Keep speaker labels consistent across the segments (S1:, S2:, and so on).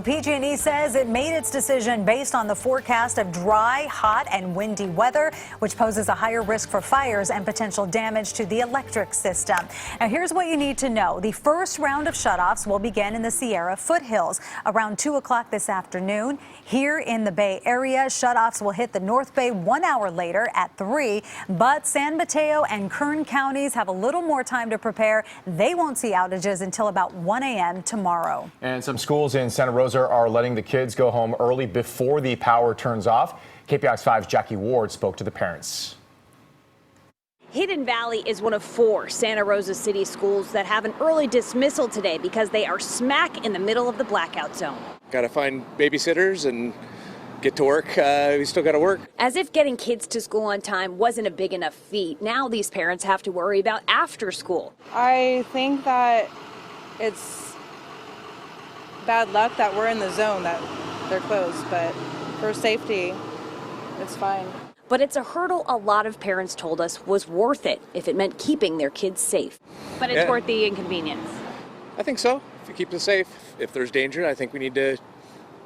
S1: PG&E says it made its decision based on the forecast of dry, hot, and windy weather, which poses a higher risk for fires and potential damage to the electric system. Now, here's what you need to know. The first round of shutoffs will begin in the Sierra foothills around 2 o'clock this afternoon. Here in the Bay Area, shutoffs will hit the North Bay 1 hour later at 3, but San Mateo and Kern counties have a little more time to prepare. They won't see outages until about 1 a.m. tomorrow.
S2: And some schools in Santa Rosa are letting the kids go home early before the power turns off. KPIX 5's Jackie Ward spoke to the parents.
S3: Hidden Valley is one of 4 Santa Rosa city schools that have an early dismissal today because they are smack in the middle of the blackout zone.
S4: Got to find babysitters and get to work. We still got to work.
S3: As if getting kids to school on time wasn't a big enough feat, now these parents have to worry about after school.
S5: I think that it's bad luck that we're in the zone, that they're closed, but for safety, it's fine.
S3: But it's a hurdle a lot of parents told us was worth it if it meant keeping their kids safe. But it's worth the inconvenience.
S4: I think so. If you keep them safe. If there's danger, I think we need to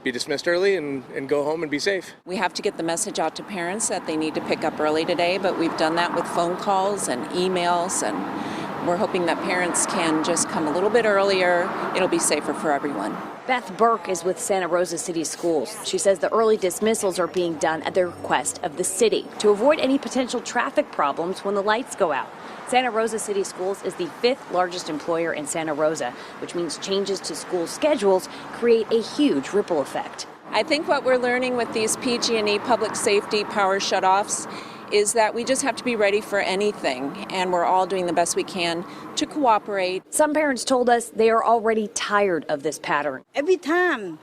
S4: be dismissed early and go home and be safe.
S6: We have to get the message out to parents that they need to pick up early today, but we've done that with phone calls and emails, and we're hoping that parents can just come a little bit earlier. It'll be safer for everyone.
S3: Beth Burke is with Santa Rosa City Schools. She says the early dismissals are being done at the request of the city to avoid any potential traffic problems when the lights go out. Santa Rosa City Schools is the 5th largest employer in Santa Rosa, which means changes to school schedules create a huge ripple effect.
S6: I think what we're learning with these PG&E public safety power shutoffs is that we just have to be ready for anything, and we're all doing the best we can to cooperate.
S3: Some parents told us they are already tired of this pattern.
S7: Every time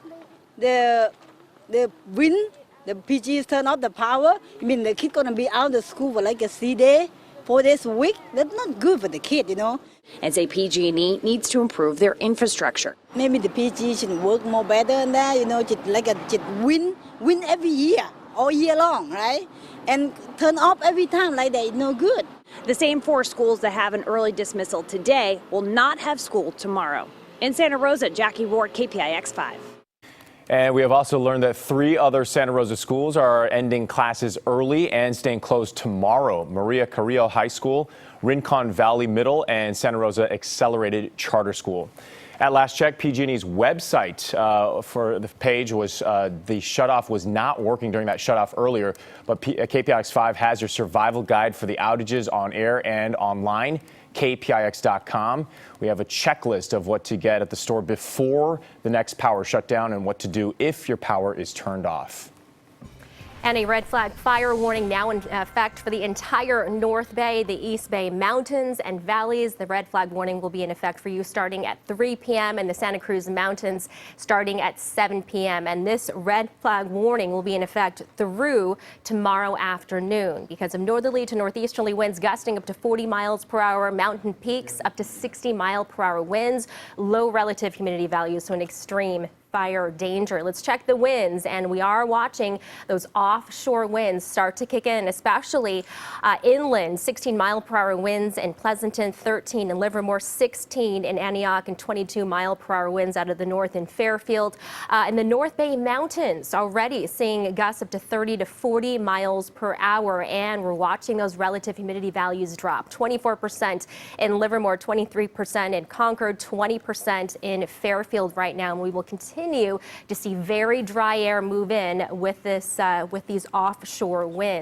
S7: the wind, the PGs turn off the power, I mean the kid gonna be out of school for like a 3 day, 4 days a week. That's not good for the kid, you know.
S3: And say PG&E needs to improve their infrastructure.
S7: Maybe the PG should work more better than that, you know, just like a win every year, all year long, right? And turn off every time like that, no good.
S3: The same 4 schools that have an early dismissal today will not have school tomorrow. In Santa Rosa, Jackie Ward, KPIX 5.
S2: And we have also learned that 3 other Santa Rosa schools are ending classes early and staying closed tomorrow. Maria Carrillo High School, Rincon Valley Middle, and Santa Rosa Accelerated Charter School. At last check, PG&E's website for the page was the shutoff was not working during that shutoff earlier, but KPIX 5 has your survival guide for the outages on air and online, kpix.com. We have a checklist of what to get at the store before the next power shutdown and what to do if your power is turned off.
S8: And a red flag fire warning now in effect for the entire North Bay, the East Bay Mountains and valleys. The red flag warning will be in effect for you starting at 3 p.m. and the Santa Cruz Mountains starting at 7 p.m. And this red flag warning will be in effect through tomorrow afternoon because of northerly to northeasterly winds gusting up to 40 miles per hour, mountain peaks up to 60 mile per hour winds, low relative humidity values, so an extreme fire danger. Let's check the winds, and we are watching those offshore winds start to kick in, especially inland. 16 mile per hour winds in Pleasanton, 13 in Livermore, 16 in Antioch, and 22 mile per hour winds out of the north in Fairfield. In the North Bay Mountains, already seeing gusts up to 30 to 40 miles per hour, and we're watching those relative humidity values drop. 24% in Livermore, 23% in Concord, 20% in Fairfield right now, and we will continue to see very dry air move in with these offshore winds.